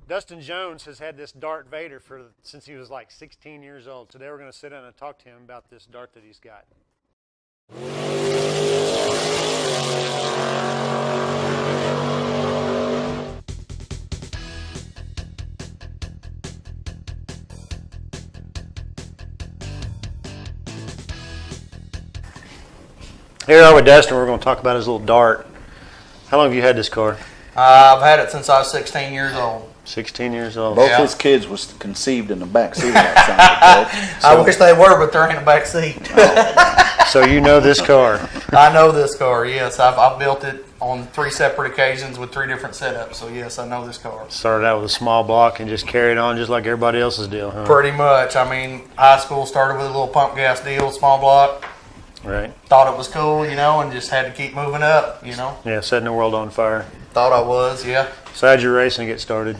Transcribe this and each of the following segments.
Dustin Jones has had this Dart Vader since he was like 16 years old. Today we're going to sit down and talk to him about this dart that he's got. Here we are with Dustin. We're going to talk about his little Dart. How long have you had this car? I've had it since I was 16 years old. 16 years old. Both his kids was conceived in the back seat of that I wish they were, but they're in the back seat. So you know this car? I know this car, yes. I've built it on 3 separate occasions with 3 different setups. So, yes, I know this car. Started out with a small block and just carried on just like everybody else's deal, huh? Pretty much. I mean, high school started with a little pump gas deal, small block. Right. Thought it was cool, and just had to keep moving up, Yeah, setting the world on fire. Thought I was, yeah. So how'd your racing get started?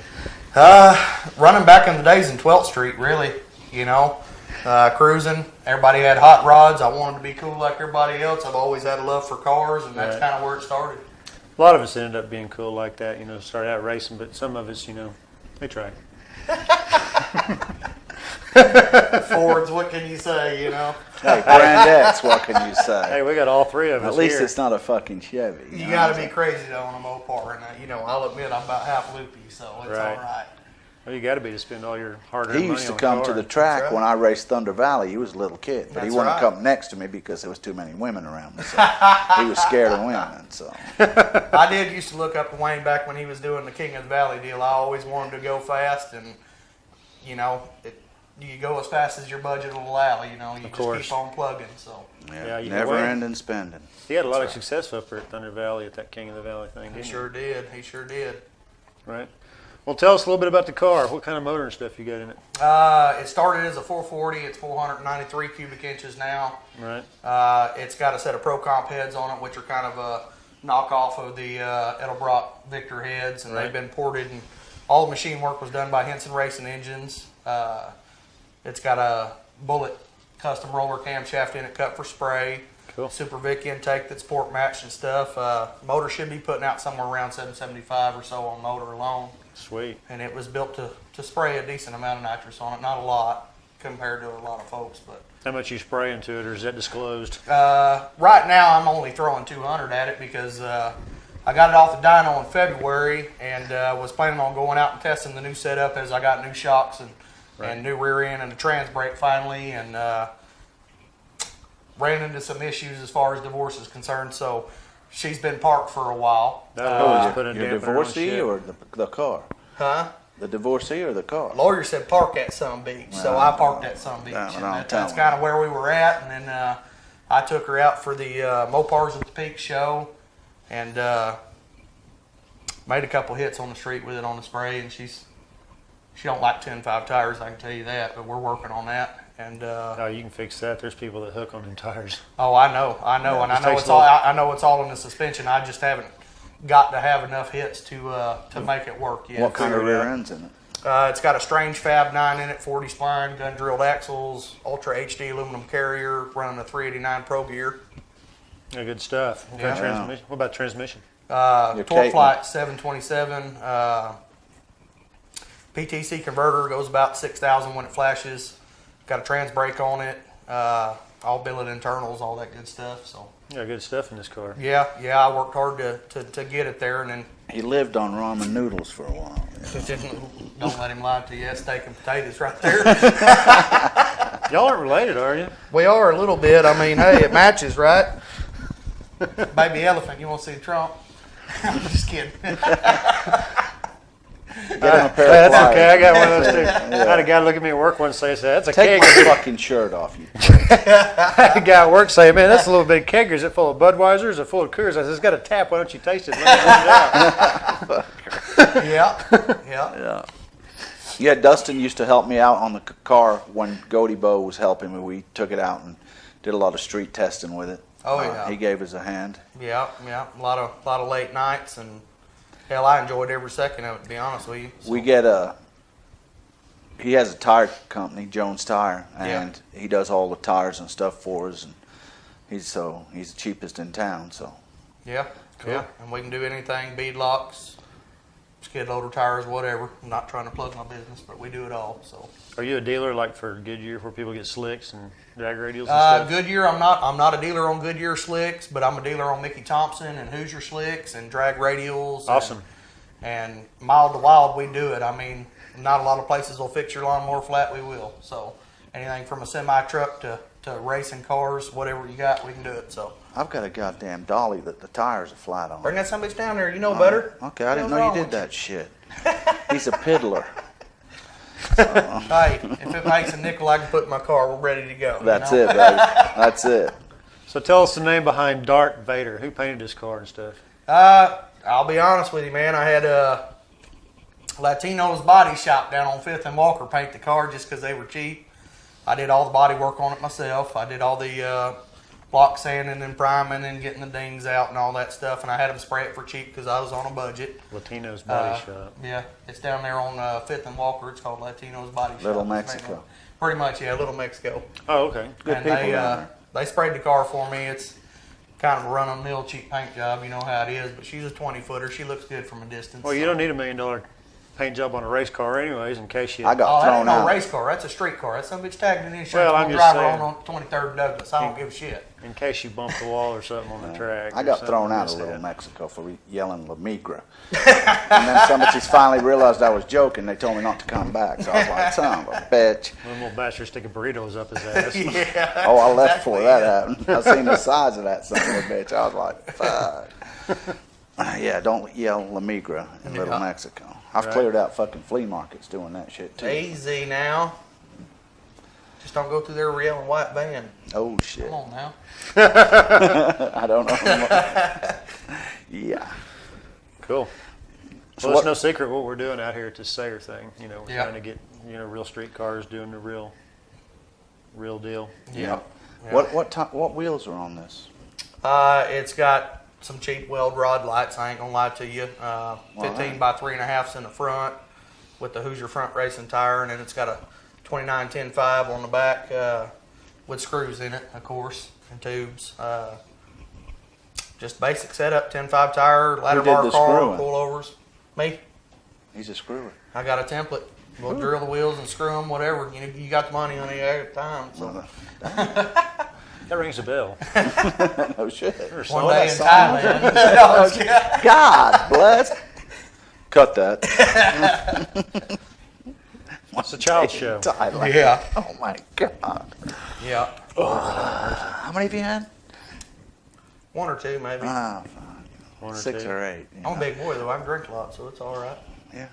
Running back in the days in 12th Street, really, cruising. Everybody had hot rods. I wanted to be cool like everybody else. I've always had a love for cars, and that's kind of where it started. A lot of us ended up being cool like that, started out racing, but some of us, they tried. Fords, what can you say, Hey, Grand X, what can you say? Hey, we got all 3 of us At least here. it's not a fucking Chevy. You got to be crazy, though, on a Mopar. And, I'll admit I'm about half loopy, so it's all right. Well, you got to be to spend all your hard-earned money He on used to a come car. to the track That's when I raced Thunder Valley. He was a little kid, but he That's wouldn't right. come next to me because there was too many women around me. So he was scared of women. So I did used to look up to Wayne back when he was doing the King of the Valley deal. I always wanted to go fast, and, you go as fast as your budget will allow, you just keep on plugging, so. yeah, you never know, ending spending. He had a lot of success up there at Thunder Valley at that King of the Valley thing, He didn't sure did. He sure did. Right. Well, tell us a little bit about the car. What kind of motor and stuff you got in it? It started as a 440. It's 493 cubic inches now. Right. It's got a set of Pro Comp heads on it, which are kind of a knockoff of the Edelbrock Victor heads, and they've been ported. And all the machine work was done by Henson Racing Engines. It's got a Bullet custom roller camshaft in it, cut for spray. Cool. Super Vic intake that's port matched and stuff. Motor should be putting out somewhere around 775 or so on motor alone. Sweet. And it was built to spray a decent amount of nitrous on it. Not a lot compared to a lot of folks, but How much you spray into it, or is that disclosed? right now I'm only throwing 200 at it because I got it off the dyno in February and was planning on going out and testing the new setup as I got new shocks and new rear end and a trans brake finally, and ran into some issues as far as divorce is concerned. So she's been parked for a while. That always put a Your dampener on divorcee shit. or the car? Huh? The divorcee or the car? Lawyer said park at some beach, so I parked at some beach, and that's kind of where we were at. And then I took her out for the Mopars at the Peak show, and made a couple hits on the street with it on the spray. And she don't like 10.5 tires, I can tell you that, but we're working on that. And Oh, you can fix that. There's people that hook on them tires. oh, I know, and I know it's all. I know it's all in the suspension. I just haven't got to have enough hits to make it work yet. What kind of rear end's in it? It's got a Strange Fab 9 in it, 40 spline, gun drilled axles, Ultra HD aluminum carrier, running a 389 Pro gear. Yeah, good stuff. What kind of transmission? What about transmission? Torque Flight 727. PTC converter goes about 6,000 when it flashes. Got a trans brake on it. All billet internals, all that good stuff. So. Yeah, good stuff in this car. Yeah, I worked hard to get it there, and then He lived on ramen noodles for a while. don't let him lie to you. That's steak and potatoes right there. Y'all aren't related, are you? We are a little bit. I mean, hey, it matches, right? Baby elephant, you want to see the trunk? I'm just kidding. Get him a pair of That's pliers. okay. I got one of those too. I had a guy look at me at work once and say, "That's a Take keg." my fucking shirt off, you. I had a guy at work say, "Man, that's a little big kegger. Is it full of Budweiser? Is it full of Coors?" I said, "It's got a tap. Why don't you taste it?" And let me warm it out. Yeah. Yeah, Dustin used to help me out on the car when Goaty Bo was helping me. We took it out and did a lot of street testing with it. Oh, yeah. He gave us a hand. Yeah. A lot of late nights, and hell, I enjoyed every second of it, to be honest with you. So. We get he has a tire company, Jones Tire, and he does all the tires and stuff for us. And he's the cheapest in town. So Yeah. Cool. Yeah. And we can do anything, bead locks, skid loader, tires, whatever. I'm not trying to plug my business, but we do it all. So. Are you a dealer like for Goodyear where people get slicks and drag radials and stuff? Goodyear, I'm not a dealer on Goodyear slicks, but I'm a dealer on Mickey Thompson and Hoosier slicks and drag radials. Awesome. And mild to wild, we do it. I mean, not a lot of places will fix your lawnmower flat. We will. So anything from a semi truck to racing cars, whatever you got, we can do it. So I've got a goddamn dolly that the tires are flat on. bring that some bitch down there. You know better. Okay, I didn't know you did that shit. He's a piddler. Hey, if it makes a nickel, I can put in my car. We're ready to go. That's it, baby. That's it. So tell us the name behind Dark Vader. Who painted this car and stuff? I'll be honest with you, man. I had Latino's Body Shop down on 5th and Walker paint the car just because they were cheap. I did all the body work on it myself. I did all the block sanding and priming and getting the dings out and all that stuff. And I had them spray it for cheap because I was on a budget. Latino's Body Shop. Yeah, it's down there on 5th and Walker. It's called Latino's Body Shop. Little Mexico. Pretty much, yeah, Little Mexico. Oh, okay. Good and people down there. they sprayed the car for me. It's kind of a run-of-the-mill cheap paint job. You know how it is. But she's a 20-footer. She looks good from a distance. Well, you don't need $1 million paint job on a race car anyways in case you... I got that thrown ain't no out. race car. That's a street car. That's some bitch tagged in the insurance. Well, I'm just driver saying. on 23rd and Douglas. I don't give a shit. In case you bump the wall or something on the track. I or got something thrown out like of Little that. Mexico for yelling La Migra. And then some bitches finally realized I was joking. They told me not to come back. So I was like, son of a bitch. One little bastard sticking burritos up his ass. Yeah. Oh, I left before that happened. I seen the size of that son of a bitch. I was like, fuck. Yeah, don't yell La Migra in Little Yeah. Mexico. I've Right. cleared out fucking flea markets doing that shit too. Easy now. Just don't go through their yelling white van. Oh shit. Come on now. I don't know. Yeah. Cool. So Well, what- it's no secret what we're doing out here at this Sayer thing. You know, we're Yeah. trying to get, real street cars doing the real deal. Yeah. Yeah. What wheels are on this? It's got some cheap weld rod lights. I ain't gonna lie to you. 15 by 3.5 in the front with the Hoosier front racing tire, and then it's got a 29 10.5 on the back with screws in it, of course, and tubes. Just basic setup, 10.5 tire, ladder Who did bar the car, screwing? pullovers. Me. He's a screwer. I got a template. We'll drill the wheels and screw them, whatever. You got the money on the time. So. That rings a bell. No shit. One day in Thailand. No, it's- God bless. Cut that. It's a child show. Thailand. Yeah. Oh my God. Yeah. How many have you had? One or two, maybe. Ah, One or 6 two. or 8. I'm a big boy, though. I can drink a lot, so it's all right. Yeah.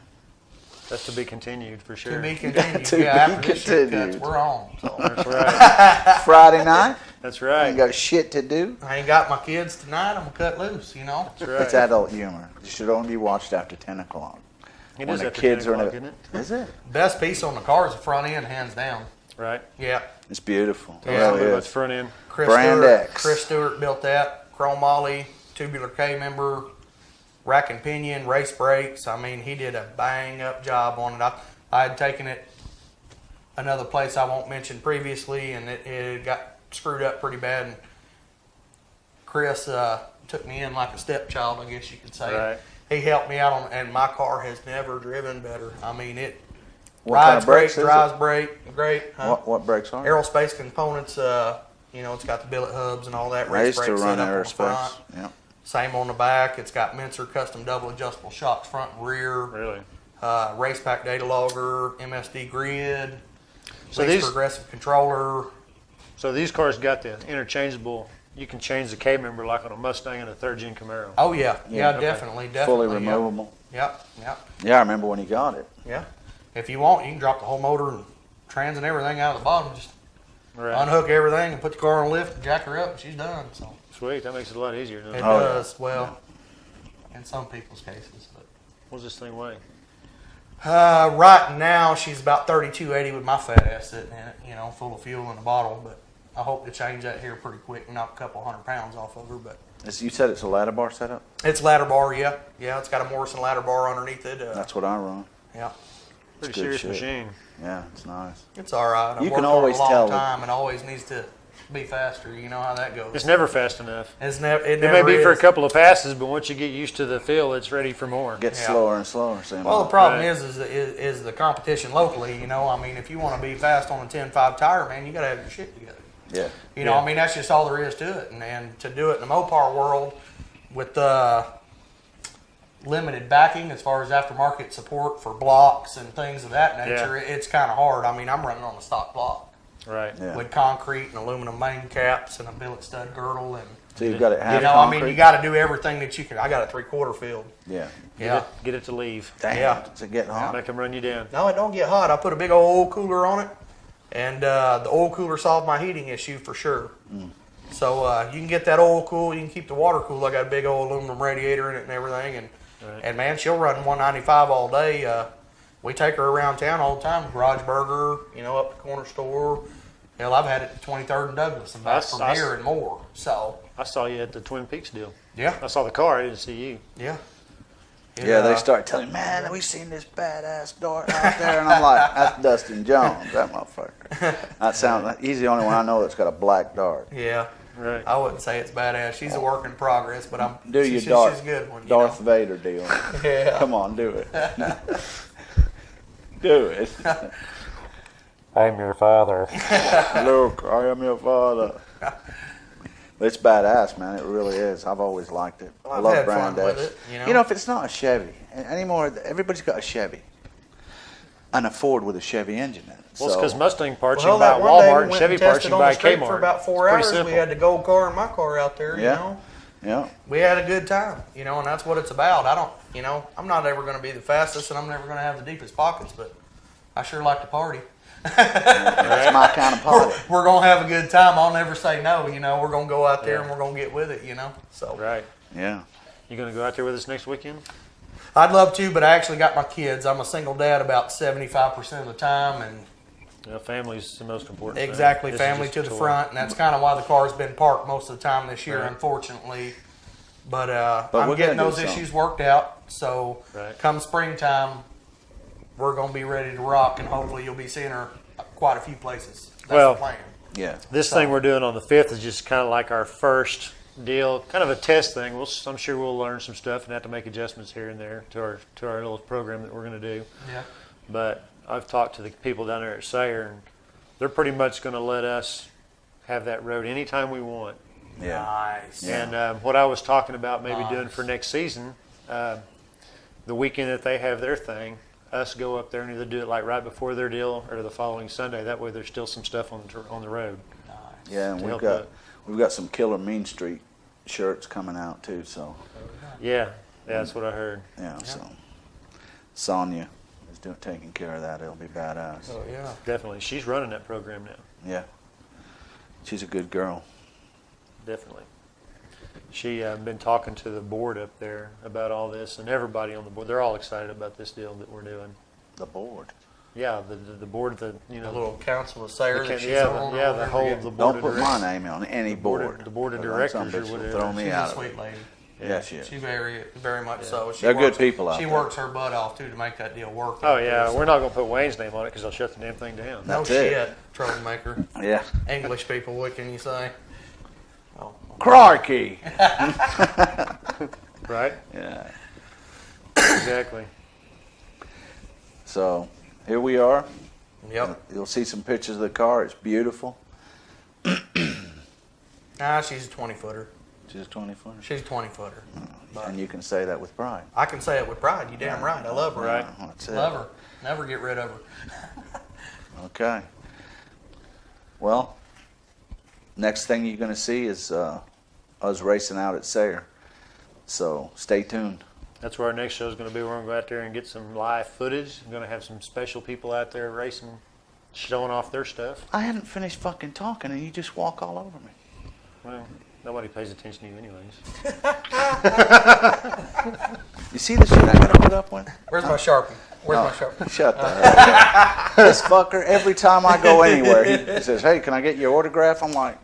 That's to be continued for sure. To be continued. To Yeah, be after this shit continued. cuts, we're on. So. That's right. Friday night. That's I right. ain't got shit to do. I ain't got my kids tonight. I'm going to cut loose, you know? That's right. It's adult humor. It should only be watched after 10 o'clock. It when is the after kids 10 are in o'clock, a- isn't it? Is it? Best piece on the car is the front end, hands down. Right. Yeah. It's beautiful. It Yeah. really That's is. front end. Brand X. Chris Stewart built that. Chrome Ollie, tubular K member, rack and pinion, race brakes. I mean, he did a bang up job on it. I had taken it another place I won't mention previously, and it got screwed up pretty bad. And Chris took me in like a stepchild, I guess you could say. Right. He helped me out on, and my car has never driven better. I mean, it What kind rides of brakes great, is drives it? great. Huh? What brakes are it? Aerospace components, it's got the billet hubs and all that. I Race used to brakes run set up on the aerospace. front. Yeah. Same on the back. It's got Mincer custom double adjustable shocks front and rear. Really. Race pack data logger, MSD grid, So least these- progressive controller. So these cars got the interchangeable. You can change the K member like on a Mustang and a third gen Camaro. Oh yeah, Yeah, yeah, okay. definitely. Fully yeah. removable. Yep, yep, Yeah, I remember when he got it. yeah. If you want, you can drop the whole motor and trans and everything out of the bottom. Just Right. unhook everything and put the car on lift and jack her up, and she's done. So Sweet. That makes it a lot easier. Doesn't it it? Oh, yeah. does well in some people's cases. But What's this thing weigh? right now she's about 3280 with my fat ass sitting in it, full of fuel in a bottle. But I hope to change that here pretty quick and knock a couple 100 pounds off of her. But You said it's a ladder bar setup? it's ladder bar, yeah. It's got a Morrison ladder bar underneath it. That's what I run. Yeah, Pretty good serious shit. machine. Yeah, it's nice. it's all right. I've You worked can on it always a long tell time. It always needs to be faster. You know how that goes. It's never fast enough. It It never may be for a is. couple of passes, but once you get used to the feel, it's ready for more. Gets Yeah. slower and slower. Well, the problem Right. is the competition locally. You know, I mean, if you want to be fast on a 10.5 tire, man, you got to have your shit together. Yeah. You know, Yeah. I mean, that's just all there is to it. And to do it in the Mopar world with the limited backing as far as aftermarket support for blocks and things of that nature, it's kind of hard. I mean, I'm running on a stock block Right. Yeah. with concrete and aluminum main caps and a billet stud girdle. And, So you've got it half you know, concrete? I mean, you got to do everything that you can. I got a 3/4 field. Yeah. Yeah. Get it to leave. Damn. Yeah. It's getting hot. Make them run you down. No, it don't get hot. I put a big old oil cooler on it, and the oil cooler solved my heating issue for sure. So you can get that oil cool. You can keep the water cool. I got a big old aluminum radiator in it and everything, Right. and man, she'll run 195 all day. We take her around town all the time. Garage Burger, you know, up the corner store. Hell, I've had it at 23rd and Douglas and back from here and more. So I saw you at the Twin Peaks deal. yeah, I saw the car. I didn't see you. yeah. Yeah, they start telling me, man, we seen this badass dart out there. And I'm like, that's Dustin Jones, that motherfucker. That sounds like, he's the only one I know that's got a black dart. Yeah. Right. I wouldn't say it's badass. She's a work in progress, but Do she's your a good one. You Darth know? Vader deal. Yeah. Come on, do it. Do it. I'm your father. Look, I am your father. It's badass, man. It really is. I've always liked it. I I've love had Brand fun with X. it, You know, if it's not a Chevy anymore, everybody's got a Chevy and a Ford with a Chevy engine in it. Well, it's So- because Mustang parts Well, you buy that at one day Walmart we and went Chevy and parts tested you on buy the at street Kmart. for about 4 It's hours. pretty simple. We had the gold car and my car out there. Yeah. You know, Yeah. we had a good time. You know, and that's what it's about. I don't. You know, I'm not ever going to be the fastest, and I'm never going to have the deepest pockets, but I sure like to party. That's my kind of party. We're going to have a good time. I'll never say no. You know, we're going to go out there and we're going to get with it. You know, so Right. Yeah. You going to go out there with us next weekend? I'd love to, but I actually got my kids. I'm a single dad about 75% of the time, and You know, family's the most important thing. exactly, This is family just to a the toy. front, and that's kind of why the car's been parked most of the time this year, Right. unfortunately. But, But I'm we're getting gonna do those something. issues worked out. So Right. come springtime, we're going to be ready to rock, and hopefully you'll be seeing her quite a few places. That's Well, the plan. Yeah. This thing we're doing on the 5th is just kind of like our first deal, kind of a test thing. I'm sure we'll learn some stuff and have to make adjustments here and there to our little program that we're going to do. Yeah. But I've talked to the people down there at Sayer, and they're pretty much going to let us have that road anytime we want. Yeah. Nice. Yeah. And what I was talking about maybe doing Nice. for next season, the weekend that they have their thing, us go up there and either do it like right before their deal or the following Sunday. That way there's still some stuff on the road. Nice. Yeah, and To we've help got out. we've got some Killer Mean Street shirts coming out too. So Yeah, that's what I heard. yeah. So Sonia is taking care of that. It'll be badass. Oh, yeah. Definitely. She's running that program now. Yeah. She's a good girl. Definitely. She been talking to the board up there about all this, and everybody on the board. They're all excited about this deal that we're doing. The board. Yeah, the board, the The little council of Sayer the that she's yeah, on. yeah, or the whatever, whole yeah. the board Don't of put my directors. name on any board board. of- the board of 'cause directors some or bitch will whatever. throw me She's out a of sweet it. lady. Yeah, she is. She's very much so. She They're good works- people out She there. works her butt off too to make that deal work. Oh out yeah, there, so- we're not gonna put Wayne's name on it because they'll shut the damn thing down. No That's it. shit, troublemaker. Yeah. English people, what can you say? Oh, Crikey. Right? Yeah. Exactly. So here we are. yep. You'll see some pictures of the car. It's beautiful. Nah, she's a 20-footer. She's a 20-footer. She's a 20-footer. But And you can say that with pride. I can say it with pride. You damn right. I love her. Right. That's it. Love her. Never get rid of her. Okay. Well, next thing you're going to see is us racing out at Sayer. So stay tuned. That's where our next show is going to be. We're going to go out there and get some live footage. We're going to have some special people out there racing, showing off their stuff. I hadn't finished fucking talking and you just walk all over me. Well, nobody pays attention to you anyways. You see the shit I got to put up with? Where's my Sharpie? Where's my Sharpie? Shut the hell up. This fucker, every time I go anywhere, he says, hey, can I get your autograph? I'm like,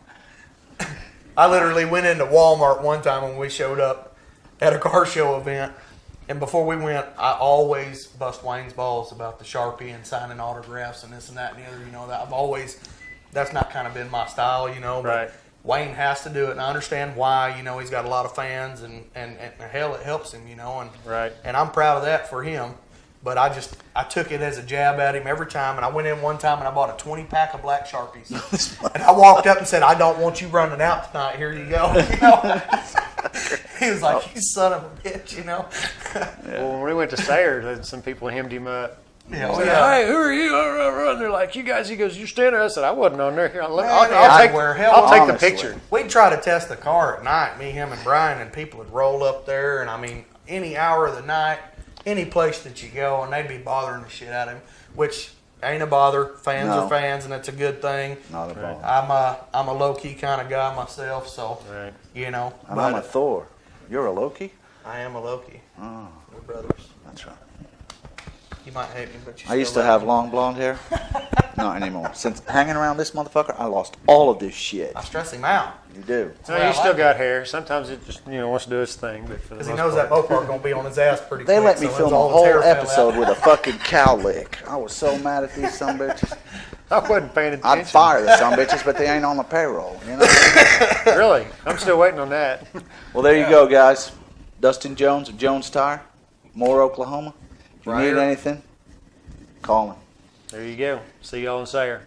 I literally went into Walmart one time when we showed up at a car show event. And before we went, I always bust Wayne's balls about the Sharpie and signing autographs and this and that and the other. You know, that I've always that's not kind of been my style, you know. But Right. Wayne has to do it, and I understand why. You know, he's got a lot of fans, and hell, it helps him, you know. And Right. and I'm proud of that for him. But I took it as a jab at him every time. And I went in one time and I bought a 20-pack of black Sharpies. And I walked up and said, "I don't want you running out tonight. Here you go." You know? He was like, "You son of a bitch," you know. Well, when we went to Sayre, some people hemmed him up. Yeah, Said, "Hey, who are you?" And they're like, "You guys." He goes, "You're standing there." I said, "I wasn't on there. Here, I'll take the picture." We'd try to test the car at night, me, him, and Brian, and people would roll up there. And I mean, any hour of the night, any place that you go, and they'd be bothering the shit out of him, which ain't a bother. Fans are fans, and it's a good thing. Not a bother. I'm a low key kind of guy myself, so you know. And I'm a Thor. You're a Loki? I am a Loki. Oh, We're brothers. that's right. You might hate me, but you. I used to have long blonde hair. Not anymore. Since hanging around this motherfucker, I lost all of this shit. I stress him out. You do. No, you still got hair. Sometimes it just wants to do its thing, but for the Because he most knows part. that Mopar gonna be on his ass pretty They quick. let me so film a all his whole hair fell episode out. with a fucking cow lick. I was so mad at these sumbitches. I wasn't paying attention. I'd fire the sumbitches, but they ain't on the payroll. You know. Really? I'm still waiting on that. Well, there you go, guys. Dustin Jones of Jones Tire, Moore, Oklahoma. If you Right need here. anything, call him. There you go. See y'all in Sayre.